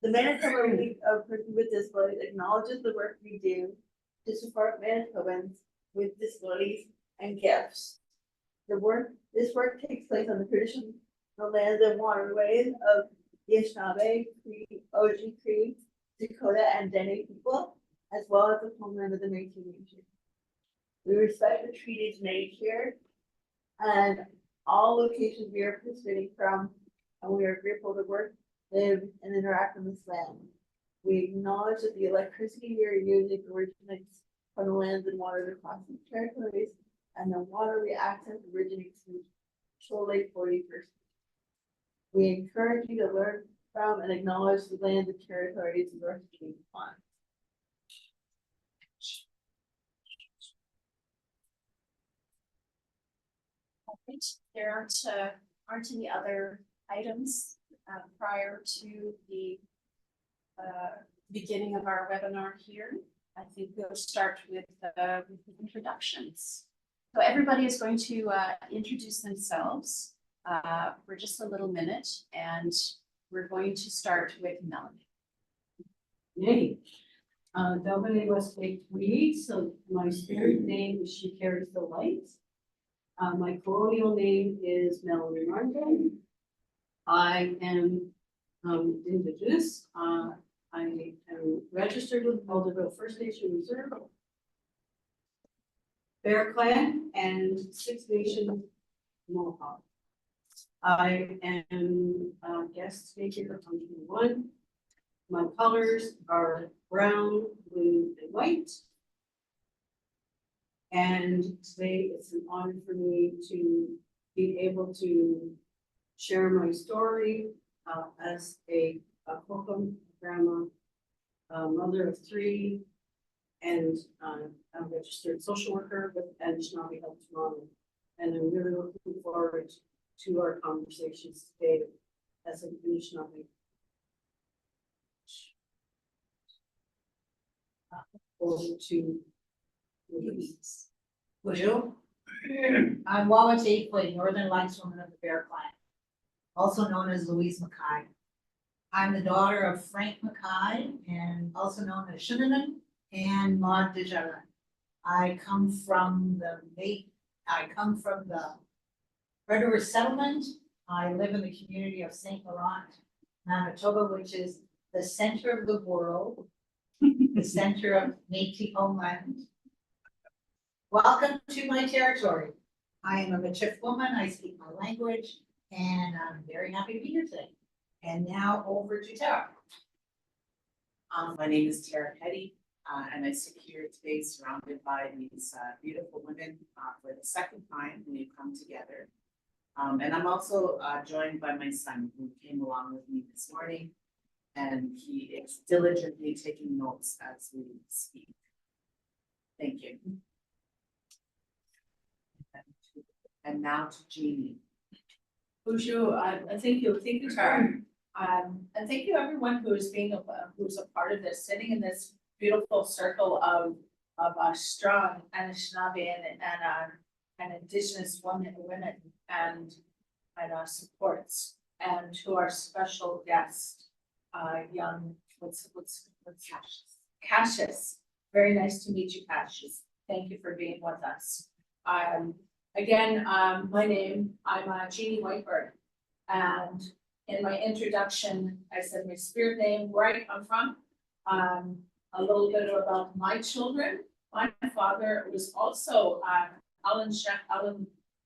The Manitoba League of Persons with Disabilities acknowledges the work we do to support Manitobans with disabilities and gifts. This work takes place on the traditional lands and waterways of the Anishinaabe, Cree, Oji Cree, Dakota, and Dene people, as well as the homeland of the Métis Nation. We respect the treaty's nature and all locations we are participating from, and we are grateful to work, live, and interact on this land. We acknowledge that the electricity we are using originates from the lands and waters across these territories, and the water we access originates from Shoal Lake 40%. We encourage you to learn from and acknowledge the lands and territories you are speaking on. Right. There aren't any other items prior to the beginning of our webinar here. I think we'll start with the introductions. So everybody is going to introduce themselves for just a little minute, and we're going to start with Melanie. Hey, Dominic was Tweed, so my spirit name is She Carries the Light. My colonial name is Melanie Martin. I am Indigenous. I am registered with Alderville First Nation Reserve, Bear Clan, and Six Nations Mohawk. I am a guest speaker on 21. My colors are brown, blue, and white. And today it's an honor for me to be able to share my story as a Kokum grandma, mother of 3, and a registered social worker with Anishinaabe Health Tomorrow. And I'm really looking forward to our conversations today as an Anishinaabe. Over to Louise. Bonjour. I'm itohtēwin, Northern Lights Woman of the Bear Clan, also known as Louise Mackay. I'm the daughter of Frank Mackay, and also known as Shinnenan and Maud Desjardins. I come from the Red River Settlement. I live in the community of St. Laurent, Manitoba, which is the center of the world, the center of Métis homeland. Welcome to my territory. I am a Michif woman. I speak my language, and I'm very happy to be here today. And now over to Tara. My name is Tara Petty, and I sit here today surrounded by these beautiful women for the second time when you come together. And I'm also joined by my son, who came along with me this morning, and he is diligently taking notes as we speak. Thank you. And now to Jeannie. Bonjour, thank you, Tara. And thank you everyone who's a part of this, sitting in this beautiful circle of strong Anishinaabe and Indigenous women and supports, and to our special guest, young what's Cassius. Very nice to meet you, Cassius. Thank you for being with us. Again, my name, I'm Jeannie Whitebird, and in my introduction, I said my spirit name, where I come from, a little bit about my children. My father was also Alan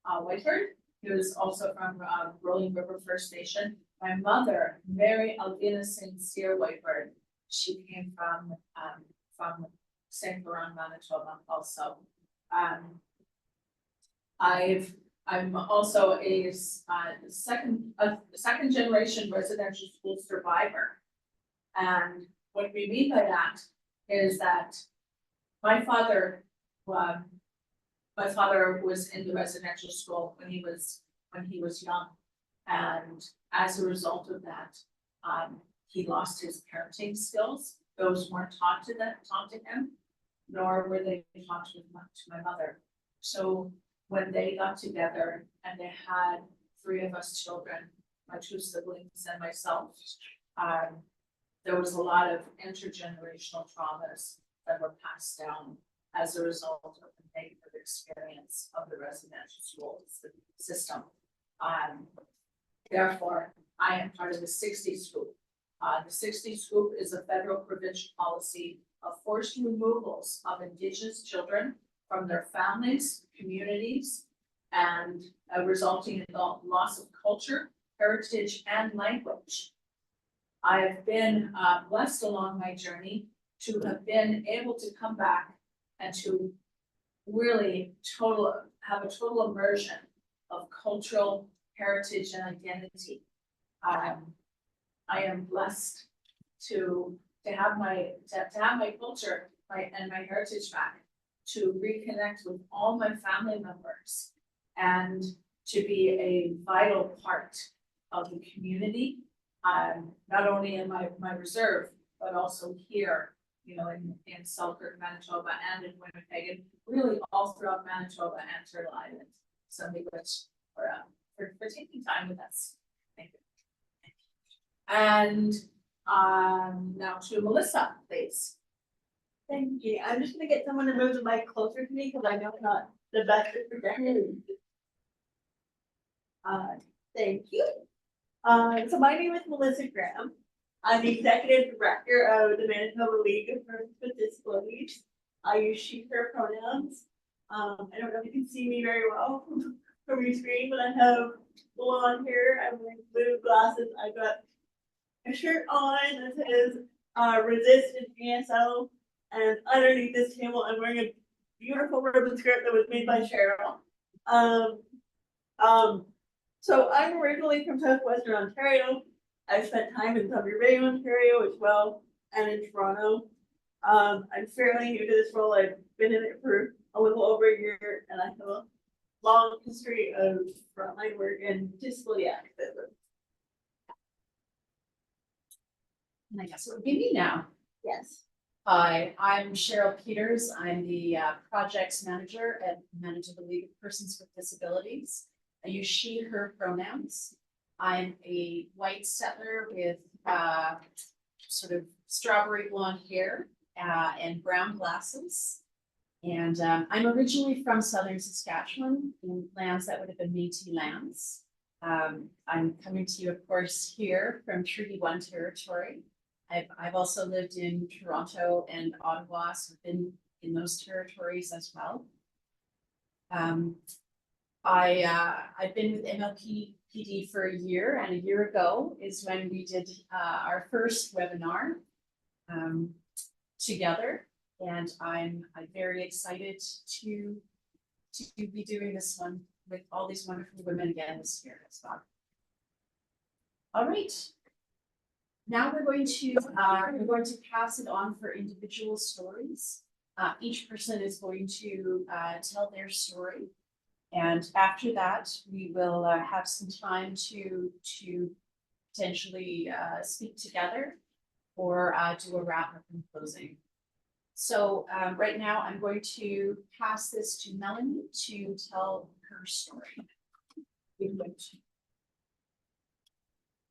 Whitebird. He was also from Rolling River First Nation. My mother, Mary Alvina Sincere Whitebird, she came from St. Laurent, Manitoba also. I'm also a second generation residential school survivor. And what we mean by that is that my father was in the residential school when he was young. And as a result of that, he lost his parenting skills. Those weren't taught to him, nor were they taught to my mother. So when they got together and they had 3 of us children, my 2 siblings and myself, there was a lot of intergenerational traumas that were passed down as a result of the negative experience of the residential school system. Therefore, I am part of the 60s group. The 60s group is a federal provincial policy of forced removals of Indigenous children from their families, communities, and resulting in the loss of culture, heritage, and language. I have been blessed along my journey to have been able to come back and to really have a total immersion of cultural heritage and identity. I am blessed to have my culture, and my heritage back, to reconnect with all my family members, and to be a vital part of the community, not only in my reserve, but also here, you know, in Selkirk, Manitoba, and in Winnipeg, and really all throughout Manitoba and Turtle Island. So we wish for taking time with us. Thank you. And now to Melissa, please. Thank you. I'm just gonna get someone to move the mic closer to me because I know it's not the best for projecting. Thank you. So my name is Melissa Graham. I'm the executive director of the Manitoba League of Persons with Disabilities. I use she, her pronouns. I don't know if you can see me very well from your screen, but I have blonde hair, I'm wearing blue glasses, I've got a shirt on that says resist and ASL, and underneath this table I'm wearing a beautiful ribbon skirt that was made by Cheryl. So I'm originally from Southwestern Ontario. I've spent time in Thunder Bay, Ontario as well, and in Toronto. I'm fairly new to this role. I've been in it for a little over a year, and I have a long history of frontline work and disability activism. And I guess it would be me now. Yes. Hi, I'm Cheryl Peters. I'm the projects manager at Manitoba League of Persons with Disabilities. I use she, her pronouns. I'm a white settler with sort of strawberry blonde hair and brown glasses. And I'm originally from southern Saskatchewan, in lands that would have been Métis lands. I'm coming to you, of course, here from Treaty 1 territory. I've also lived in Toronto and Ottawa, so I've been in those territories as well. I've been with MLPD for a year, and a year ago is when we did our first webinar together, and I'm very excited to be doing this one with all these wonderful women again this year as well. All right. Now we're going to pass it on for individual stories. Each person is going to tell their story. And after that, we will have some time to potentially speak together or do a wrap up and closing. So right now, I'm going to pass this to Melanie to tell her story.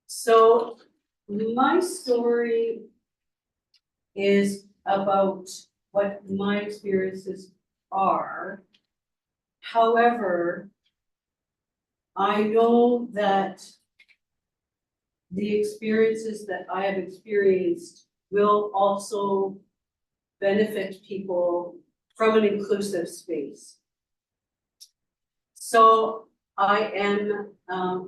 So my story is about what my experiences are. However, I know that the experiences that I have experienced will also benefit people from an inclusive space. So I am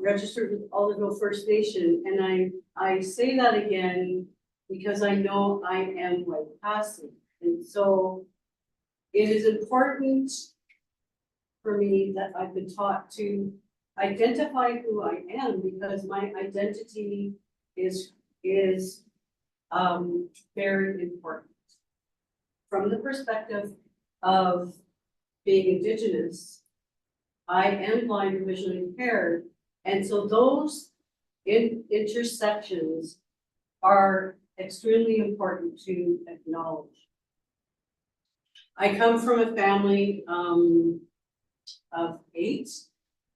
registered with Aulavakhuta First Nation, and I say that again because I know I am white passing. And so it is important for me that I've been taught to identify who I am, because my identity is very important. From the perspective of being Indigenous, I am blind and visually impaired, and so those intersections are extremely important to acknowledge. I come from a family of 8.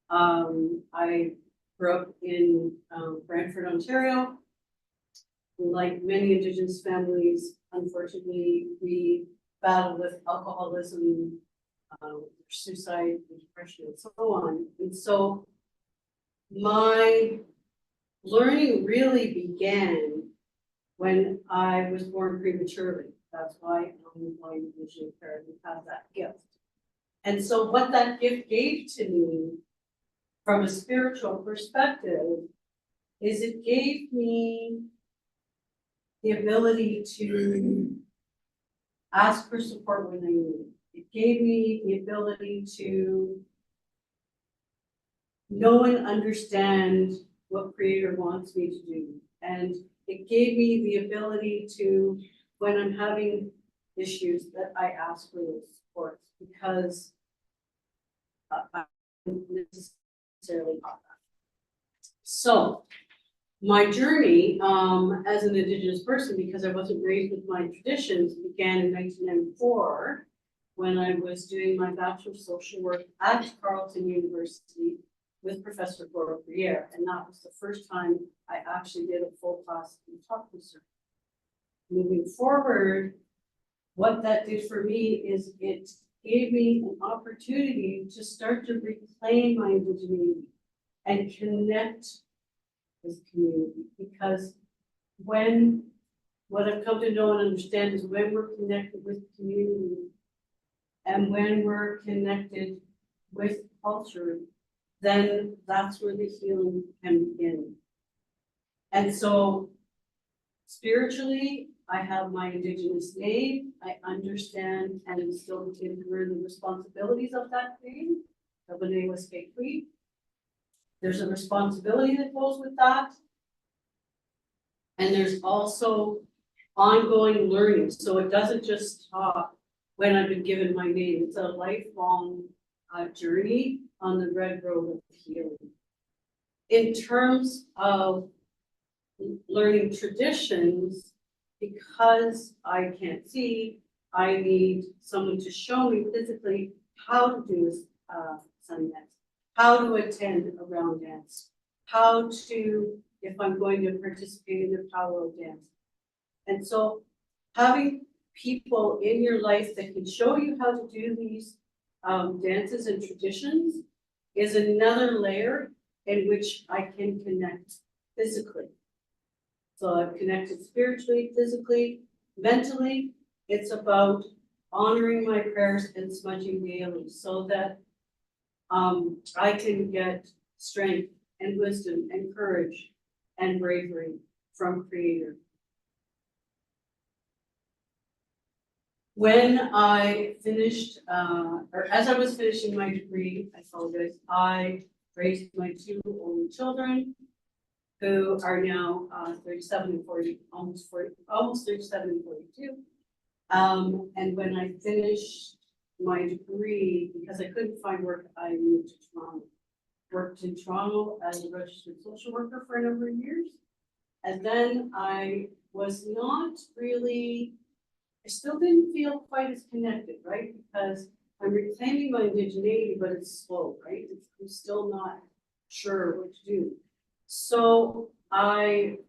I grew up in Brantford, Ontario. like many Indigenous families, unfortunately, we battle with alcoholism, suicide, depression, and so on. And so my learning really began when I was born prematurely. That's why I'm blind and visually impaired and have that gift. And so what that gift gave to me from a spiritual perspective is it gave me the ability to ask for support when I need it. It gave me the ability to know and understand what Creator wants me to do. And it gave me the ability to, when I'm having issues, that I ask for those supports, because I don't necessarily got that. So my journey as an Indigenous person, because I wasn't raised with my traditions, began in 1994 when I was doing my Bachelor of Social Work at Carleton University with Professor Goro Briere, and that was the first time I actually did a full class in talk research. Moving forward, what that did for me is it gave me an opportunity to start to reclaim my indigeneity and connect with community, because when what I've come to know and understand is when we're connected with community and when we're connected with culture, then that's where the healing can begin. And so spiritually, I have my Indigenous name. I understand and am still getting through the responsibilities of that name. itohtēwin. There's a responsibility that goes with that. And there's also ongoing learning. So it doesn't just stop when I've been given my name. It's a lifelong journey on the red road of healing. In terms of learning traditions, because I can't see, I need someone to show me physically how to do a sun dance, how to attend a round dance, how to, if I'm going to participate in the powwow dance. And so having people in your life that can show you how to do these dances and traditions is another layer in which I can connect physically. So I've connected spiritually, physically, mentally. It's about honoring my prayers and smudging daily so that I can get strength and wisdom and courage and bravery from Creator. When I finished, or as I was finishing my degree, I raised my two older children who are now 37 and 40, almost 37 and 42. And when I finished my degree, because I couldn't find work, I moved to Toronto. Worked in Toronto as a registered social worker for a number of years. And then I was not really, I still didn't feel quite as connected, right? Because I'm reclaiming my indigeneity, but it's slow, right? I'm still not sure what to do. So I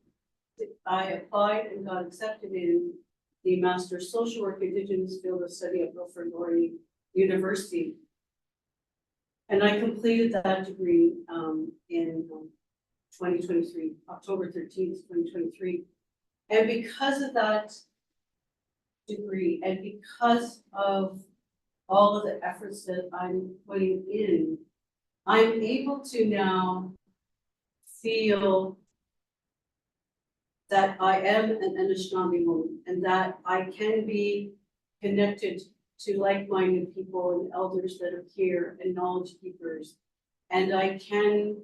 applied and got accepted in the Master of Social Work Indigenous Field of Study at Wilfrid Laurier University. And I completed that degree in 2023, October 13th, 2023. And because of that degree and because of all of the efforts that I'm putting in, I'm able to now feel that I am an Anishinaabe woman and that I can be connected to like-minded people and elders that are here and knowledge keepers. And I can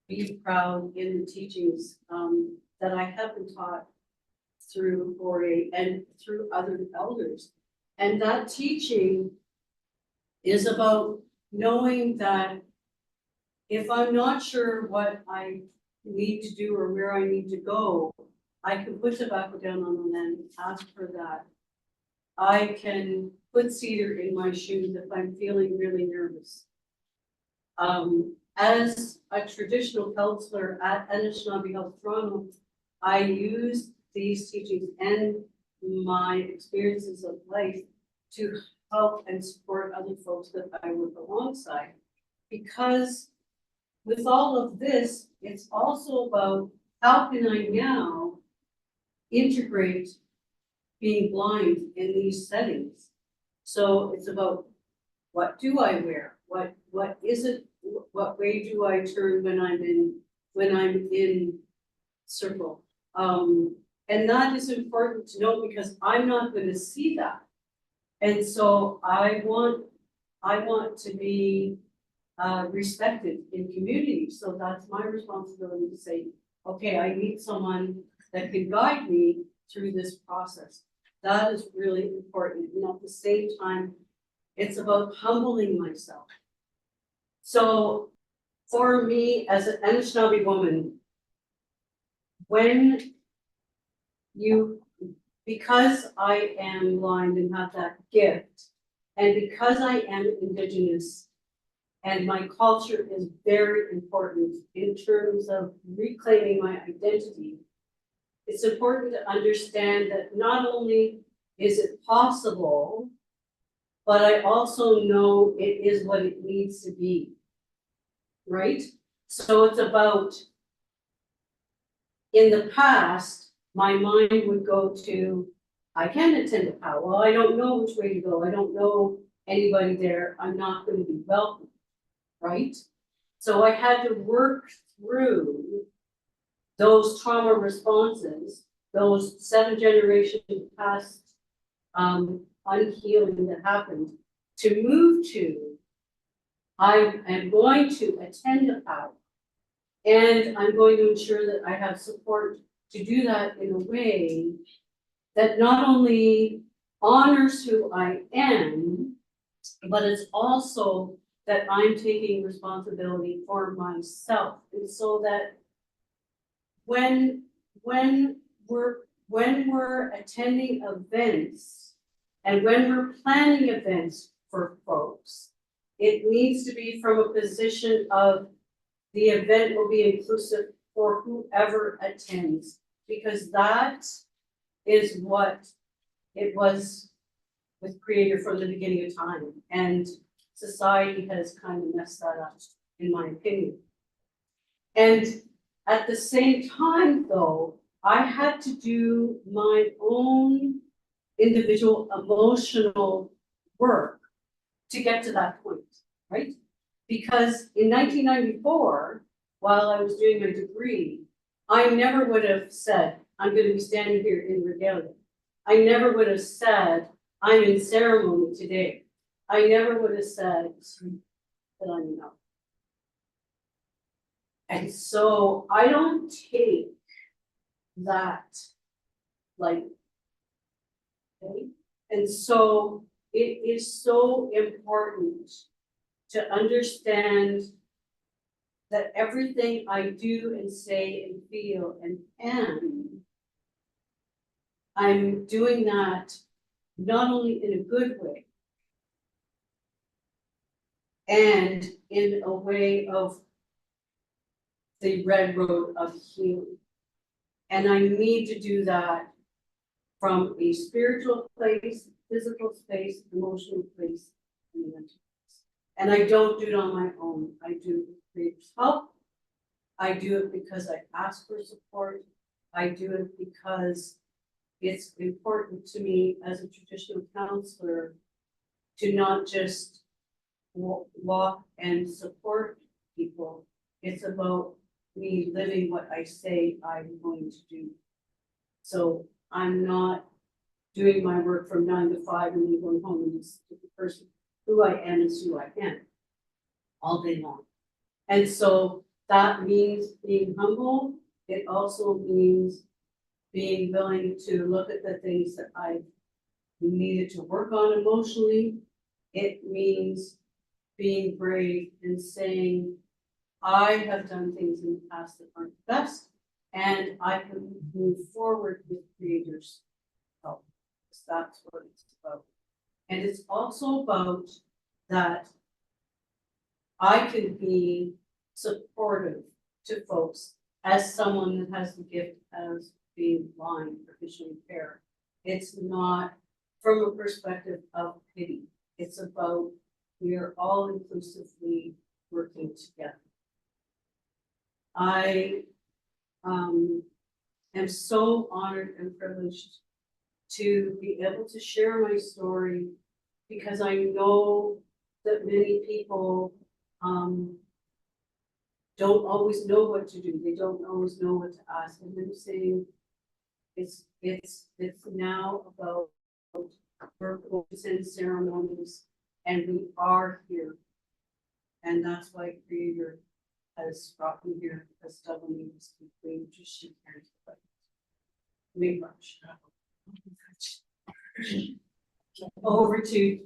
be proud in the teachings that I have been taught through Ori and through other elders. And that teaching is about knowing that if I'm not sure what I need to do or where I need to go, I can put tobacco down on the land, ask for that. I can put cedar in my shoes if I'm feeling really nervous. as a traditional counselor at Anishinaabe Health Toronto, I use these teachings and my experiences of life to help and support other folks that I work alongside. Because with all of this, it's also about how can I now integrate being blind in these settings. So it's about what do I wear? What is it? What way do I turn when I'm in circle? And that is important to know because I'm not going to see that. And so I want to be respected in community. So that's my responsibility to say, okay, I need someone that can guide me through this process. That is really important. And at the same time, it's about humbling myself. So for me as an Anishinaabe woman, because I am blind and have that gift, and because I am Indigenous, and my culture is very important in terms of reclaiming my identity, it's important to understand that not only is it possible, but I also know it is what it needs to be, right? So it's about, in the past, my mind would go to, I can attend a powwow, well, I don't know which way to go, I don't know anybody there, I'm not going to be welcome, right? So I had to work through those trauma responses, those 7 generations past unhealing that happened, to move to, I am going to attend a powwow, and I'm going to ensure that I have support to do that in a way that not only honors who I am, but it's also that I'm taking responsibility for myself. And so that when we're attending events and when we're planning events for folks, it needs to be from a position of the event will be inclusive for whoever attends, because that is what it was with Creator from the beginning of time. And society has kind of messed that up, in my opinion. And at the same time, though, I had to do my own individual emotional work to get to that point, right? Because in 1994, while I was doing my degree, I never would have said, I'm going to be standing here in regalia. I never would have said, I'm in ceremony today. I never would have said that I'm not. And so I don't take that lightly. Okay? And so it is so important to understand that everything I do and say and feel and am, I'm doing that not only in a good way, and in a way of the red road of healing. And I need to do that from a spiritual place, physical space, emotional place, and mental place. And I don't do it on my own. I do it with Creator's help. I do it because I ask for support. I do it because it's important to me as a traditional counselor to not just walk and support people. It's about me living what I say I'm going to do. So I'm not doing my work from 9 to 5 and then going home and just the person who I am is who I am all day long. And so that means being humble. It also means being willing to look at the things that I needed to work on emotionally. It means being brave and saying, I have done things in the past that aren't the best, and I can move forward with Creator's help. Because that's what it's about. And it's also about that I can be supportive to folks as someone that has the gift as being blind, or visually impaired. It's not from a perspective of pity. It's about we are all inclusively working together. I am so honored and privileged to be able to share my story because I know that many people don't always know what to do. They don't always know what to ask. And I'm saying it's now about works and ceremonies, and we are here. And that's why Creator has brought me here, as Stephanie was complete to shake hands with us. Me much. Over to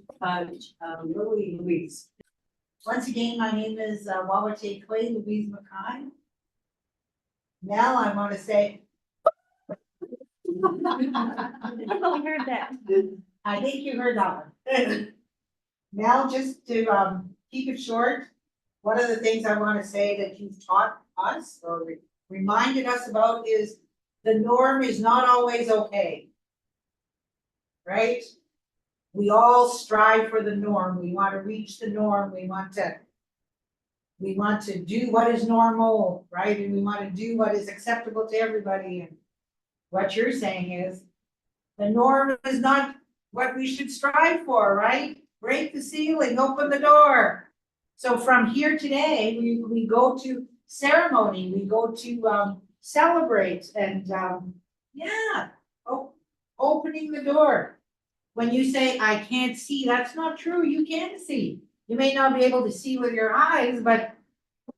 Louise. Once again, my name is itohtēwin, Louise Mackay. Now I want to say. I heard that. I think you heard that one. Now, just to keep it short, one of the things I want to say that you've taught us or reminded us about is the norm is not always okay. Right? We all strive for the norm. We want to reach the norm. We want to do what is normal, right? And we want to do what is acceptable to everybody. And what you're saying is the norm is not what we should strive for, right? Break the ceiling, open the door. So from here today, we go to ceremony, we go to celebrate and opening the door. When you say, I can't see, that's not true, you can see. You may not be able to see with your eyes, but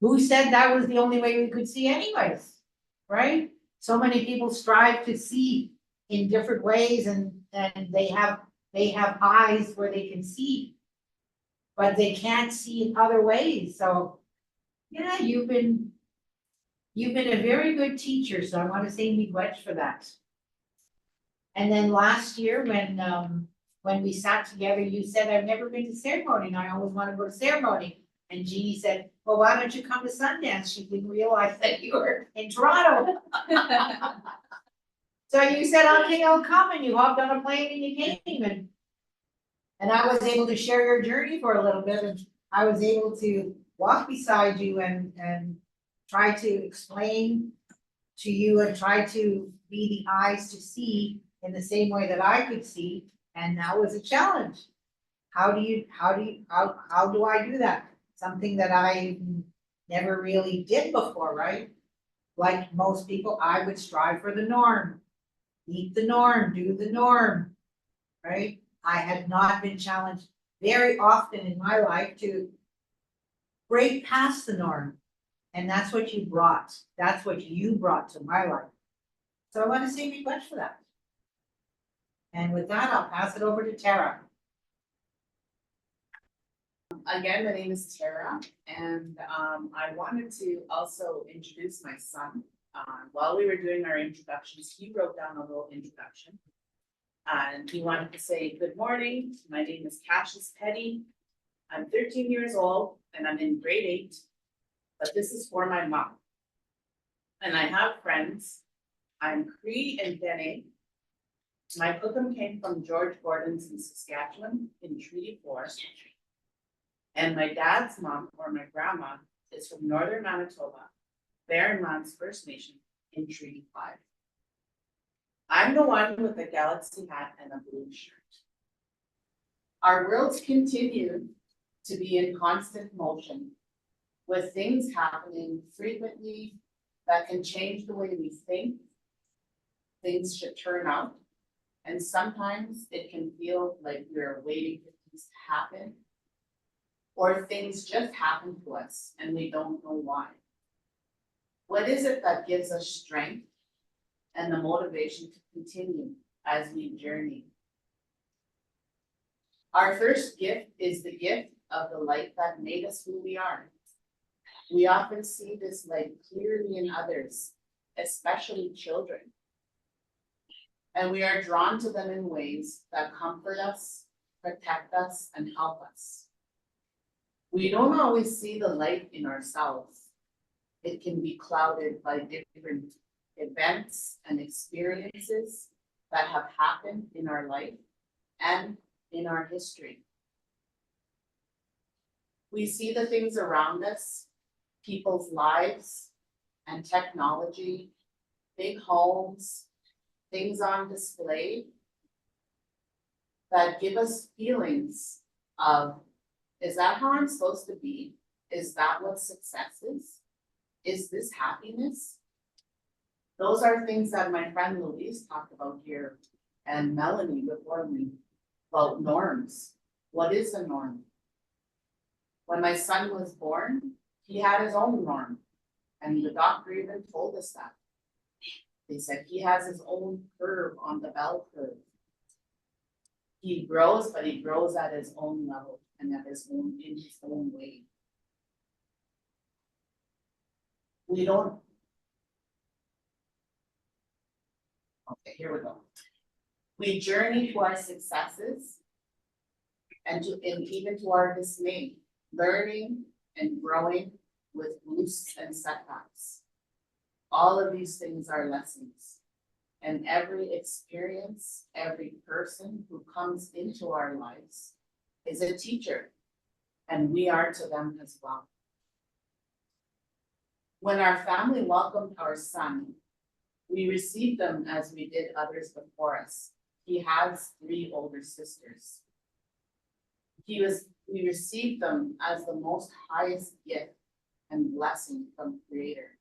who said that was the only way we could see anyways, right? So many people strive to see in different ways and they have eyes where they can see, but they can't see in other ways. So yeah, you've been a very good teacher, so I want to say miigwech for that. And then last year when we sat together, you said, I've never been to ceremony and I always want to go to ceremony. And Jeannie said, well, why don't you come to Sundance? She didn't realize that you were in Toronto. So you said, okay, I'll come, and you hopped on a plane and you came, and I was able to share your journey for a little bit, and I was able to walk beside you and try to explain to you and try to be the eyes to see in the same way that I could see, and that was a challenge. How do I do that? Something that I never really did before, right? Like most people, I would strive for the norm. Eat the norm, do the norm, right? I had not been challenged very often in my life to break past the norm. And that's what you brought. That's what you brought to my life. So I want to say miigwech for that. And with that, I'll pass it over to Tara. Again, my name is Tara, and I wanted to also introduce my son. While we were doing our introductions, he wrote down a little introduction. And he wanted to say, good morning, my name is Cassius Petty. I'm 13 years old and I'm in grade 8, but this is for my mom. And I have friends. I'm Cree and Dene. My cookum came from George Gordon's in Saskatchewan in Treaty 4. And my dad's mom, or my grandma, is from northern Manitoba, Barrenlands First Nation in Treaty 5. I'm the one with the galaxy hat and a blue shirt. Our worlds continue to be in constant motion, with things happening frequently that can change the way we think things should turn out. And sometimes it can feel like we're waiting for things to happen, or things just happen to us and we don't know why. What is it that gives us strength and the motivation to continue as we journey? Our first gift is the gift of the light that made us who we are. We often see this light clearly in others, especially children. And we are drawn to them in ways that comfort us, protect us, and help us. We don't always see the light in ourselves, It can be clouded by different events and experiences that have happened in our life and in our history. We see the things around us, people's lives and technology, big homes, things on display that give us feelings of, is that how I'm supposed to be? Is that what success is? Is this happiness? Those are things that my friend Louise talked about here, and Melanie before me, about norms. What is a norm? When my son was born, he had his own norm, and the doctor even told us that. They said he has his own curve on the bell curve. He grows, but he grows at his own level and at his own, in his own way. We don't. Okay, here we go. We journey to our successes and even to our dismay, learning and growing with boosts and setbacks. All of these things are lessons. And every experience, every person who comes into our lives is a teacher, and we are to them as well. When our family welcomed our son, we received them as we did others before us. He has 3 older sisters. We received them as the most highest gift and blessing from Creator.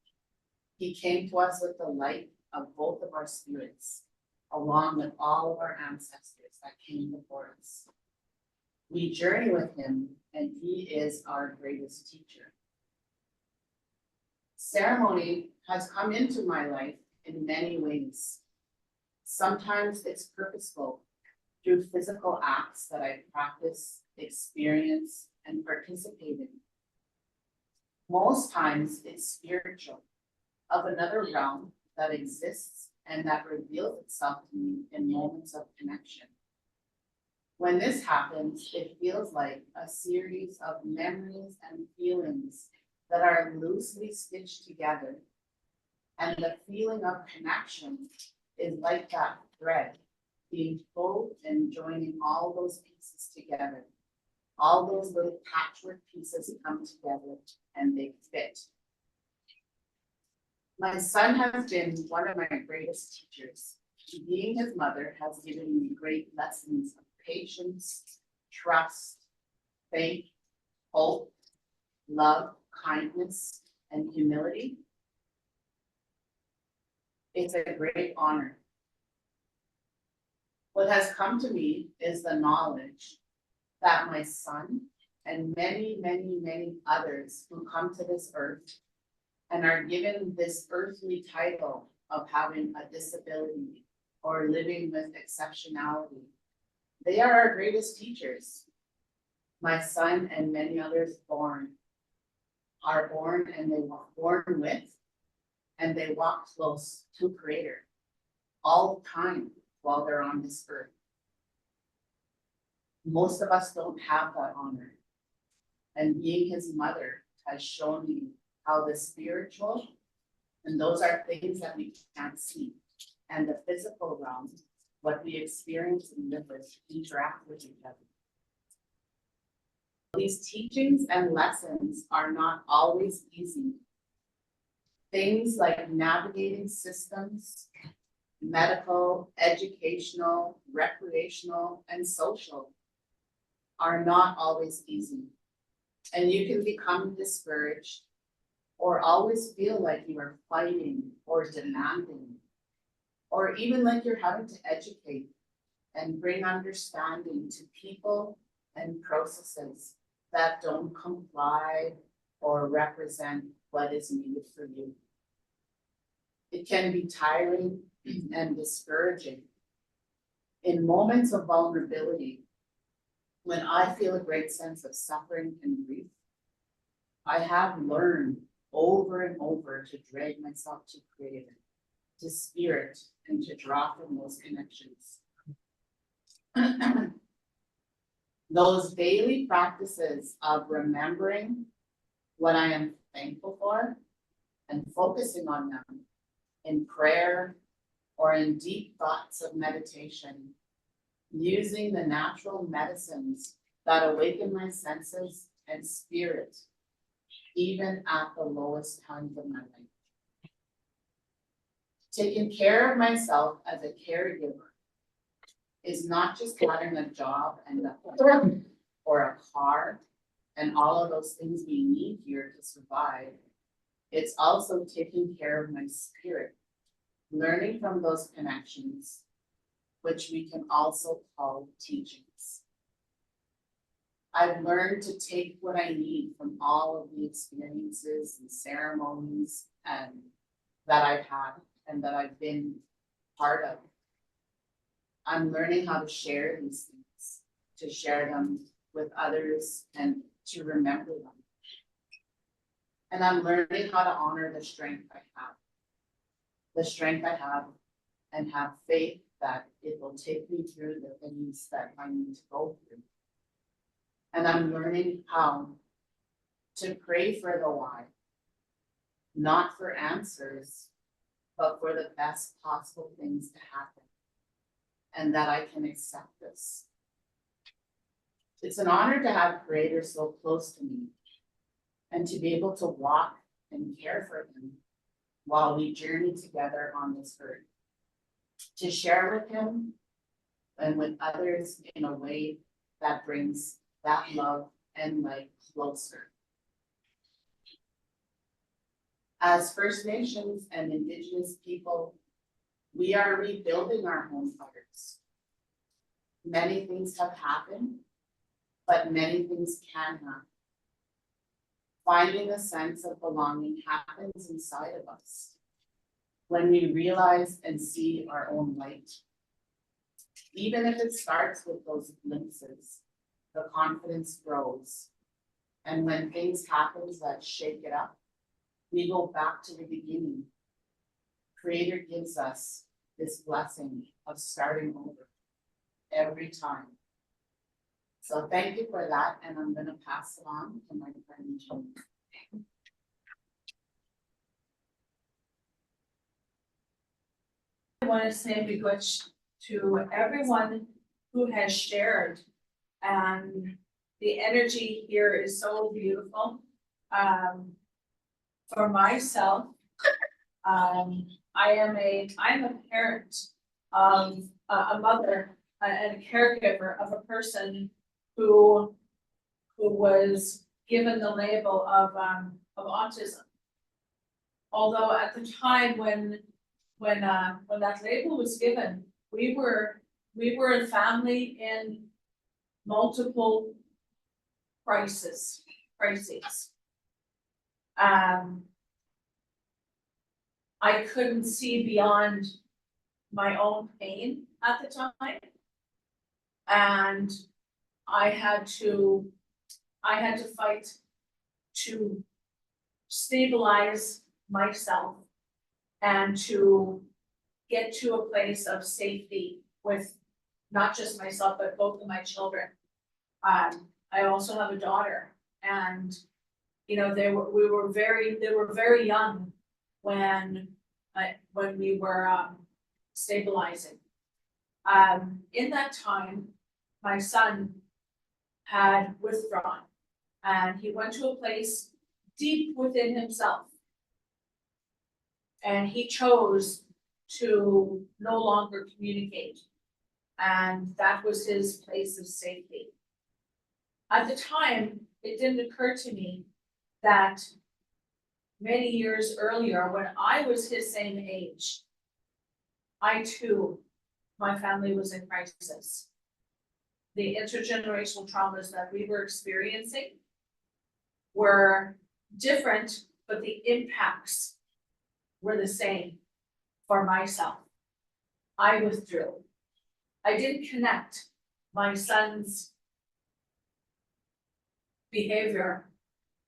He came to us with the light of both of our spirits, along with all of our ancestors that came before us. We journey with him, and he is our greatest teacher. Ceremony has come into my life in many ways. Sometimes it's purposeful through physical acts that I practice, experience, and participate in. Most times it's spiritual, of another realm that exists and that reveals itself to me in moments of connection. When this happens, it feels like a series of memories and feelings that are loosely stitched together. And the feeling of connection is like that thread being pulled and joining all those pieces together. All those little patchwork pieces come together and they fit. My son has been one of my greatest teachers. Being his mother has given me great lessons of patience, trust, faith, hope, love, kindness, and humility. It's a great honor. What has come to me is the knowledge that my son and many, many, many others who come to this earth and are given this earthly title of having a disability or living with exceptionality, they are our greatest teachers. My son and many others are born and they were born with, and they walk close to Creator all the time while they're on this earth. Most of us don't have that honor. And being his mother has shown me how the spiritual, and those are things that we can't see, and the physical realm, what we experience and live with, interact with each other. These teachings and lessons are not always easy. Things like navigating systems, medical, educational, recreational, and social are not always easy. And you can become discouraged or always feel like you are fighting or demanding, or even like you're having to educate and bring understanding to people and processes that don't comply or represent what is needed for you. It can be tiring and discouraging. In moments of vulnerability, when I feel a great sense of suffering and grief, I have learned over and over to drag myself to Creator, to Spirit, and to draw from those connections. Those daily practices of remembering what I am thankful for and focusing on them in prayer or in deep thoughts of meditation, using the natural medicines that awaken my senses and spirit, even at the lowest times of my life. Taking care of myself as a caregiver is not just having a job and a home or a car and all of those things we need here to survive. It's also taking care of my spirit, learning from those connections, which we can also call teachings. I've learned to take what I need from all of the experiences and ceremonies and that I've had and that I've been part of. I'm learning how to share these things, to share them with others and to remember them. And I'm learning how to honor the strength I have. The strength I have and have faith that it will take me through the things that I need to go through. And I'm learning how to pray for the why, not for answers, but for the best possible things to happen. And that I can accept this. It's an honor to have Creator so close to me and to be able to walk and care for Him while we journey together on this earth. To share with Him and with others in a way that brings that love and light closer. As First Nations and Indigenous people, we are rebuilding our home fires. Many things have happened, but many things can happen. Finding a sense of belonging happens inside of us when we realize and see our own light. Even if it starts with those glimpses, the confidence grows. And when things happen that shake it up, we go back to the beginning. Creator gives us this blessing of starting over every time. So thank you for that, and I'm going to pass it on to my friend Jean. I want to say begrudge to everyone who has shared, and the energy here is so beautiful. For myself, I'm a parent of a mother and a caregiver of a person who was given the label of autism. Although at the time when that label was given, we were a family in multiple crises. I couldn't see beyond my own pain at the time. And I had to fight to stabilize myself and to get to a place of safety with not just myself, but both of my children. I also have a daughter, and you know, they were very young when we were stabilizing. In that time, my son had withdrawn, and he went to a place deep within himself. And he chose to no longer communicate. And that was his place of safety. At the time, it didn't occur to me that many years earlier, when I was his same age, I too, my family was in crisis. The intergenerational traumas that we were experiencing were different, but the impacts were the same for myself. I withdrew. I didn't connect my son's behavior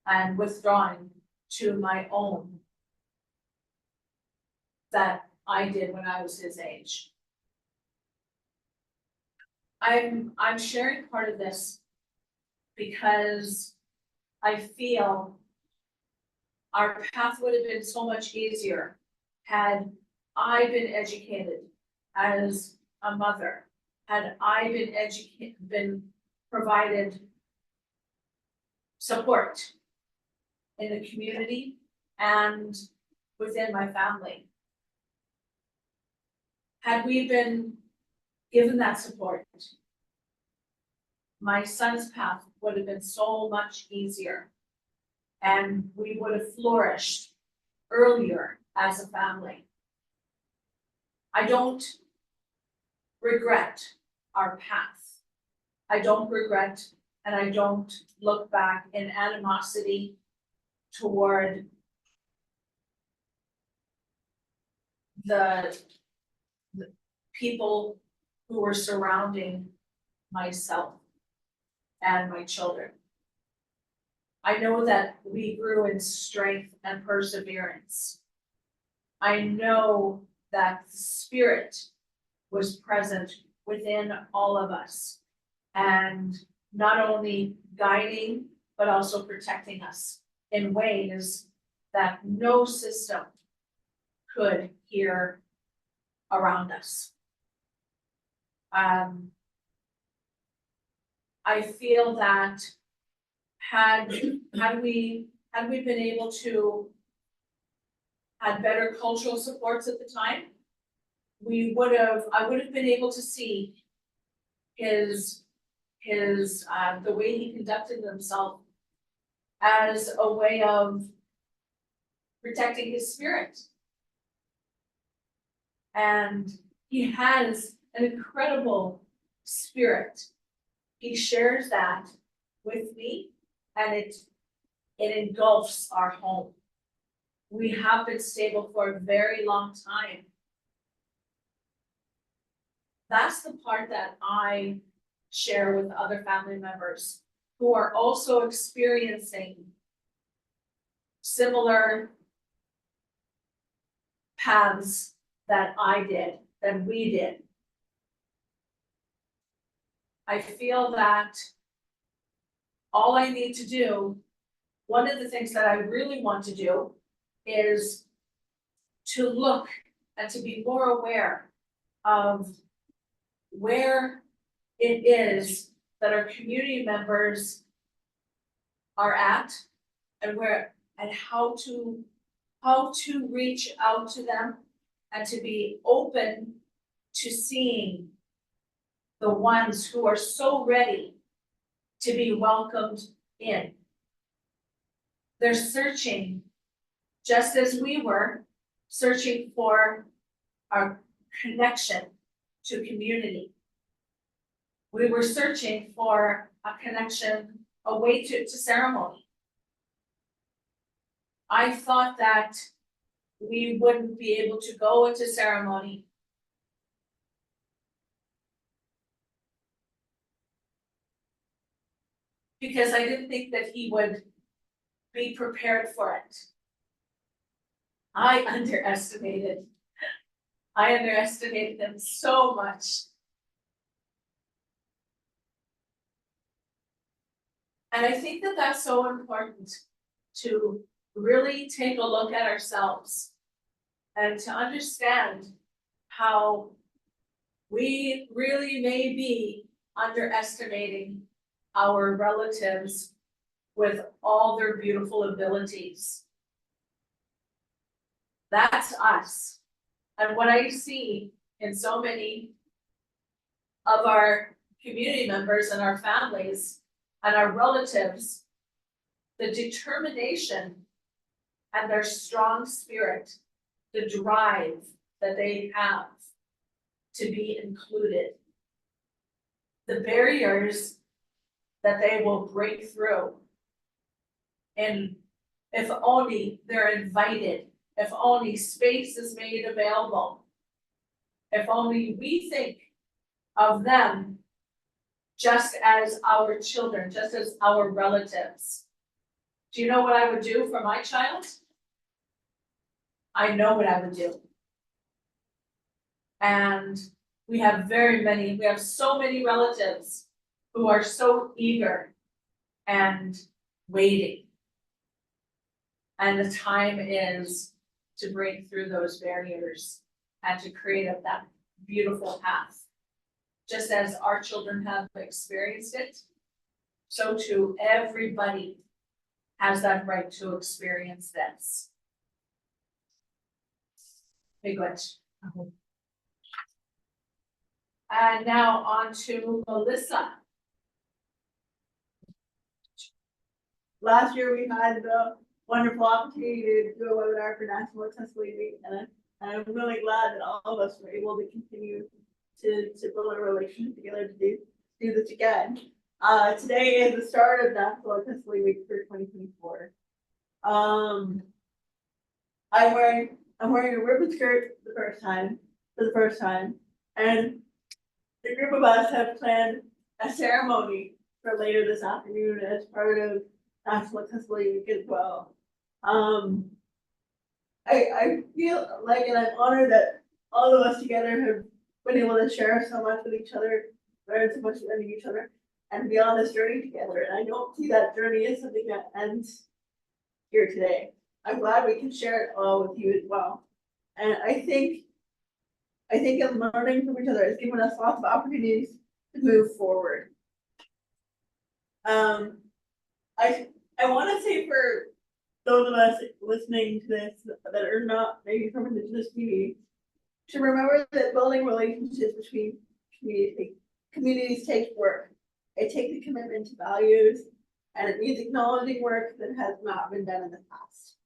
and withdrawing to my own that I did when I was his age. I'm sharing part of this because I feel our path would have been so much easier had I been educated as a mother, had I been provided support in the community and within my family. Had we been given that support, my son's path would have been so much easier. And we would have flourished earlier as a family. I don't regret our path. I don't regret, and I don't look back in animosity toward the people who were surrounding myself and my children. I know that we grew in strength and perseverance. I know that the Spirit was present within all of us and not only guiding, but also protecting us in ways that no system could hear around us. I feel that had we been able to had better cultural supports at the time, I would have been able to see the way he conducted himself as a way of protecting his spirit. And he has an incredible spirit. He shares that with me, and it engulfs our home. We have been stable for a very long time. That's the part that I share with other family members who are also experiencing similar paths that I did, that we did. I feel that all I need to do, one of the things that I really want to do is to look and to be more aware of where it is that our community members are at and how to reach out to them and to be open to seeing the ones who are so ready to be welcomed in. They're searching, just as we were searching for our connection to community. We were searching for a connection, a way to ceremony. I thought that we wouldn't be able to go into ceremony because I didn't think that he would be prepared for it. I underestimated him so much. And I think that that's so important to really take a look at ourselves and to understand how we really may be underestimating our relatives with all their beautiful abilities. That's us. And what I see in so many of our community members and our families and our relatives, the determination and their strong spirit, the drive that they have to be included, the barriers that they will break through. And if only they're invited, if only space is made available, if only we think of them just as our children, just as our relatives. Do you know what I would do for my child? I know what I would do. And we have so many relatives who are so eager and waiting. And the time is to break through those barriers and to create that beautiful path. Just as our children have experienced it, so too everybody has that right to experience this. Big good. And now on to Melissa. Last year, we had the wonderful opportunity to do a webinar for National Accessibility Week, and I'm really glad that all of us were able to continue to build a relationship together to do this again. Today is the start of National Accessibility Week for 2024. I'm wearing a ribbon skirt for the first time, and the group of us have planned a ceremony for later this afternoon as part of National Accessibility Week as well. I feel like, and I'm honored that all of us together have been able to share so much with each other, learn so much from each other, and be on this journey together. And I don't see that journey as something that ends here today. I'm glad we can share it all with you as well. And I think learning from each other has given us lots of opportunities to move forward. I want to say for those of us listening to this that are not maybe from Indigenous communities, to remember that building relationships between communities takes work. It takes a commitment to values, and it means acknowledging work that has not been done in the past.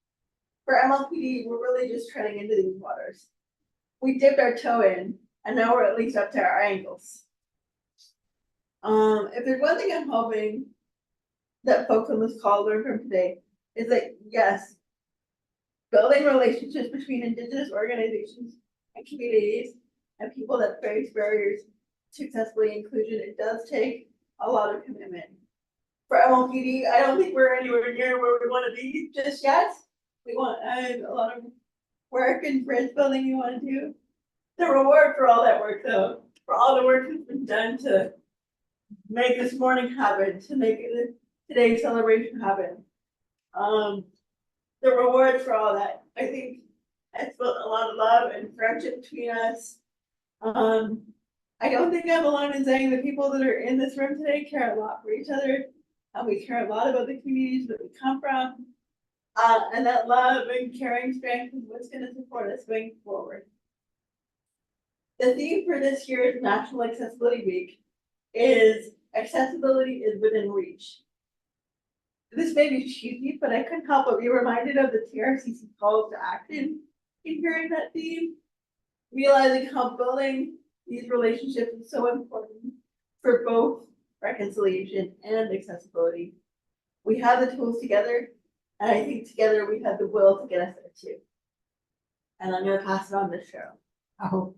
For MLPD, we're really just treading into these waters. We dipped our toe in, and now we're at least up to our ankles. If there's one thing I'm hoping that folks on this call learn from today, is that yes, building relationships between Indigenous organizations and communities and people that face barriers to accessibility inclusion, it does take a lot of commitment. For MLPD, I don't think we're anywhere near where we want to be just yet. We want a lot of work and bridge building we want to do. The reward for all that work, though, for all the work that's been done to make this morning happen, to make today's celebration happen. The reward for all that, I think, has built a lot of love and friendship between us. I don't think I'm alone in saying the people that are in this room today care a lot for each other, and we care a lot about the communities that we come from. And that love and caring strength is what's going to support us going forward. The theme for this year's National Accessibility Week is accessibility is within reach. This may be cheesy, but I couldn't help but be reminded of the TRCC calls to action in hearing that theme, realizing how building these relationships is so important for both reconciliation and accessibility. We have the tools together, and I think together we have the will to get us there too. And I'm going to pass it on to Cheryl. Oh,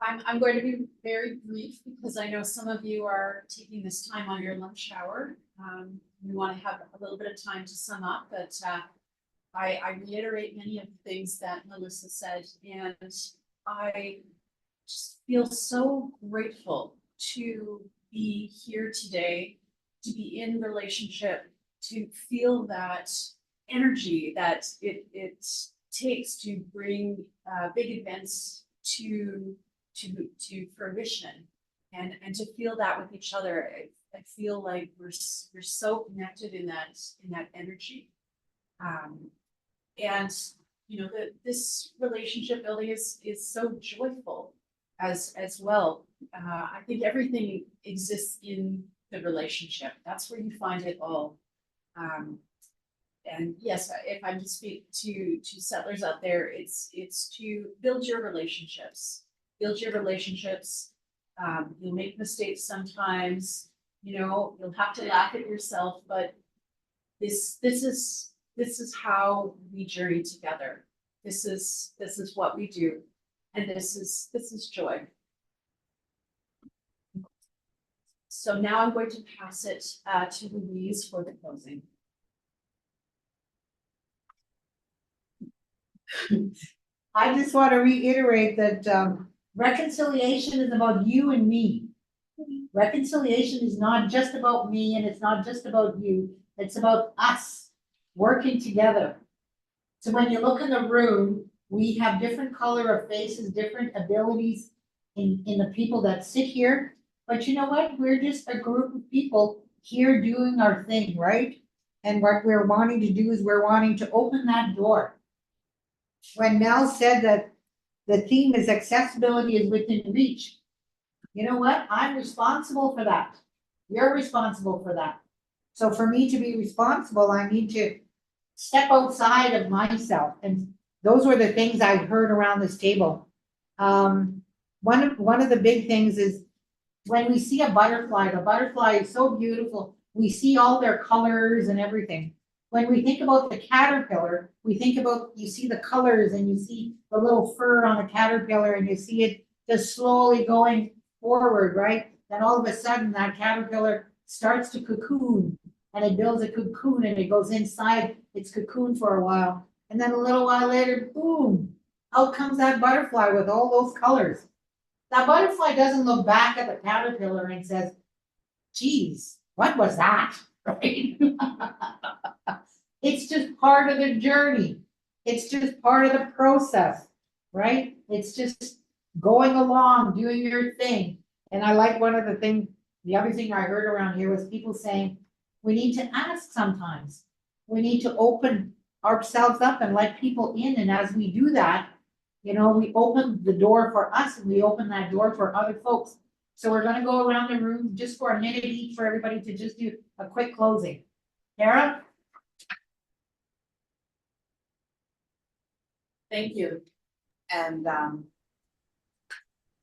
I'm going to be very brief because I know some of you are taking this time on your lunch hour. We want to have a little bit of time to sum up, but I reiterate many of the things that Melissa said, and I just feel so grateful to be here today, to be in relationship, to feel that energy that it takes to bring big events to fruition, and to feel that with each other. I feel like we're so connected in that energy, and you know this relationship building is so joyful as well. I think everything exists in the relationship. That's where you find it all. And yes, if I'm to speak to settlers out there, it's to build your relationships. Build your relationships. You'll make mistakes sometimes. You know, you'll have to laugh at yourself, but this is how we journey together. This is what we do, and this is joy. So now I'm going to pass it to Louise for the closing. I just want to reiterate that reconciliation is about you and me. Reconciliation is not just about me, and it's not just about you. It's about us working together. So when you look in the room, we have different color of faces, different abilities in the people that sit here. But you know what? We're just a group of people here doing our thing, right? And what we're wanting to do is we're wanting to open that door. When Mel said that the theme is accessibility is within reach, you know what? I'm responsible for that. You're responsible for that. So for me to be responsible, I need to step outside of myself. And those were the things I heard around this table. One of the big things is when we see a butterfly, the butterfly is so beautiful. We see all their colors and everything. When we think about the caterpillar, we think about, you see the colors and you see the little fur on the caterpillar and you see it just slowly going forward, right? Then all of a sudden that caterpillar starts to cocoon and it builds a cocoon and it goes inside its cocoon for a while. And then a little while later, boom, out comes that butterfly with all those colors. That butterfly doesn't look back at the caterpillar and says, geez, what was that? Right? It's just part of the journey. It's just part of the process, right? It's just going along, doing your thing. And I like one of the things, the other thing I heard around here was people saying, we need to ask sometimes. We need to open ourselves up and let people in. And as we do that, you know, we open the door for us and we open that door for other folks. So we're gonna go around the room just for a minute each for everybody to just do a quick closing. Tara? Thank you. And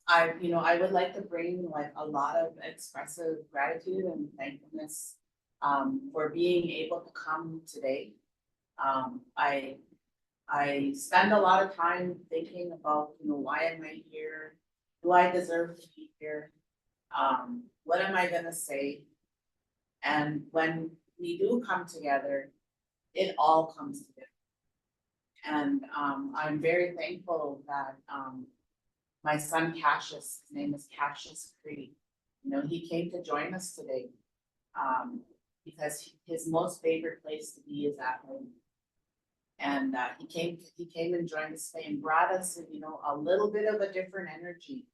I would like to bring like a lot of expressive gratitude and thankfulness for being able to come today. I spend a lot of time thinking about, why am I here? Do I deserve to be here? What am I gonna say? And when we do come together, it all comes together. And I'm very thankful that my son Cassius, his name is Cassius Cree, he came to join us today because his most favorite place to be is at home. And he came and joined us today and brought us, a little bit of a different energy.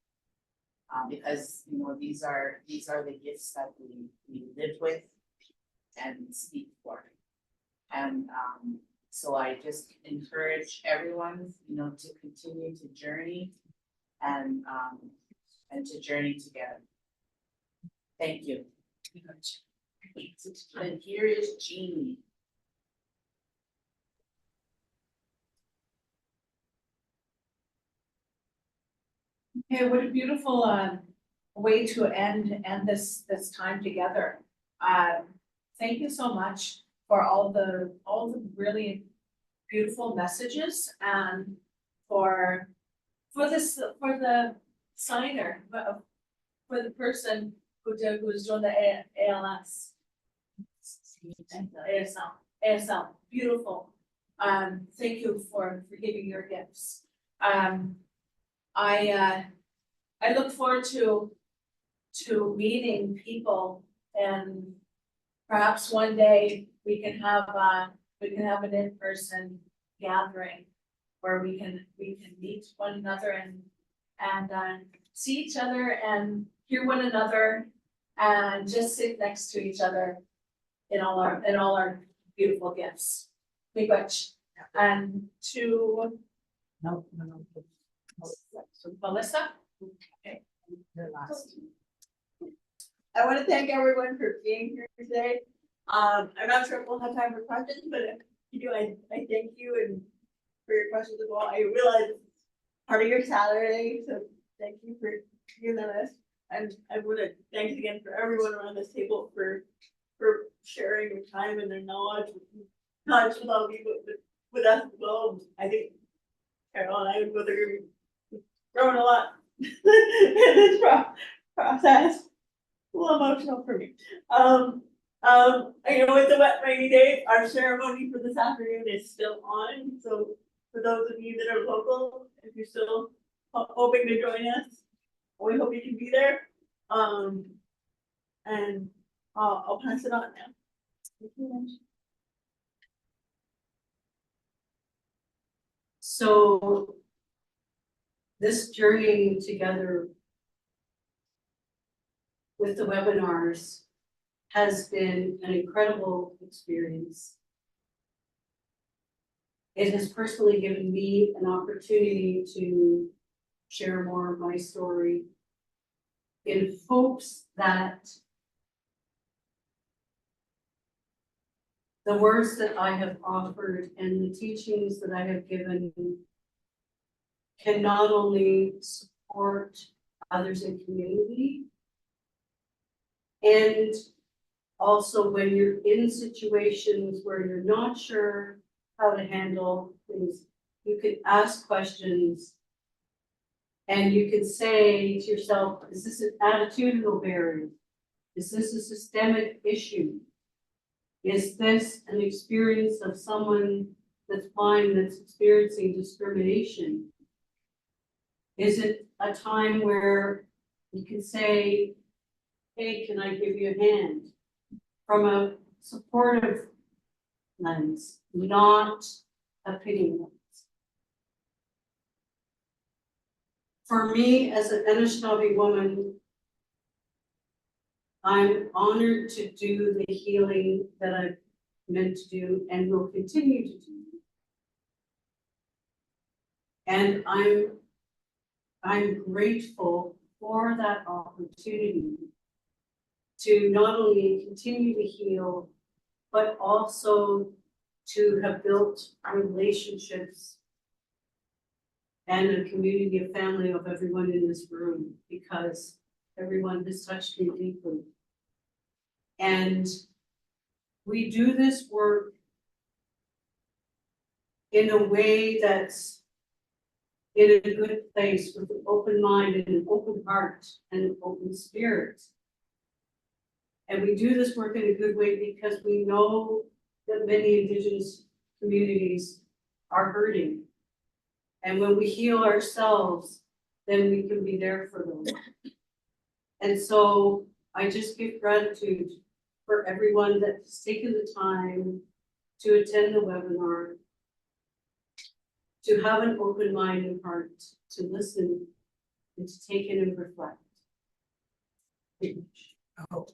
Because these are the gifts that we live with and speak for. And so I just encourage everyone, to continue to journey and to journey together. Thank you. And here is Jeannie. Okay, what a beautiful way to end this time together. Thank you so much for all the really beautiful messages and for the signer, for the person who's doing the ALS. ASL, beautiful. Thank you for giving your gifts. I look forward to meeting people, and perhaps one day we can have an in-person gathering where we can meet one another and see each other and hear one another and just sit next to each other in all our beautiful gifts. Voyaj. And to No. Melissa. Okay. You're last. I want to thank everyone for being here today. I'm not sure if we'll have time for questions, but if you do, I thank you and for your questions as well. I realize it's part of your Saturday, so thank you for giving us. And I want to thank again for everyone around this table for sharing your time and their knowledge, not just with all of you, but with us as well. I think Carol and I would both agree we've grown a lot in this process. A little emotional for me. It's a wet rainy day. Our ceremony for this afternoon is still on. So for those of you that are local, if you're still hoping to join us, we hope you can be there. And I'll pass it on now. So this journey together with the webinars has been an incredible experience. It has personally given me an opportunity to share more of my story in hopes that the words that I have offered and the teachings that I have given can not only support others in community, and also when you're in situations where you're not sure how to handle things, you can ask questions. And you can say to yourself, is this an attitudinal barrier? Is this a systemic issue? Is this an experience of someone that's blind that's experiencing discrimination? Is it a time where you can say, hey, can I give you a hand? From a supportive lens, not a pity lens. For me, as an Anishinaabe woman, I'm honored to do the healing that I've meant to do and will continue to do. And I'm grateful for that opportunity to not only continue to heal, but also to have built relationships and a community, a family of everyone in this room, because everyone has touched me deeply. And we do this work in a way that's in a good place, with an open mind and an open heart and an open spirit. And we do this work in a good way because we know that many Indigenous communities are hurting. And when we heal ourselves, then we can be there for them. And so I just give gratitude for everyone that's taken the time to attend the webinar, to have an open mind and heart, to listen and to take in and reflect. Thank you.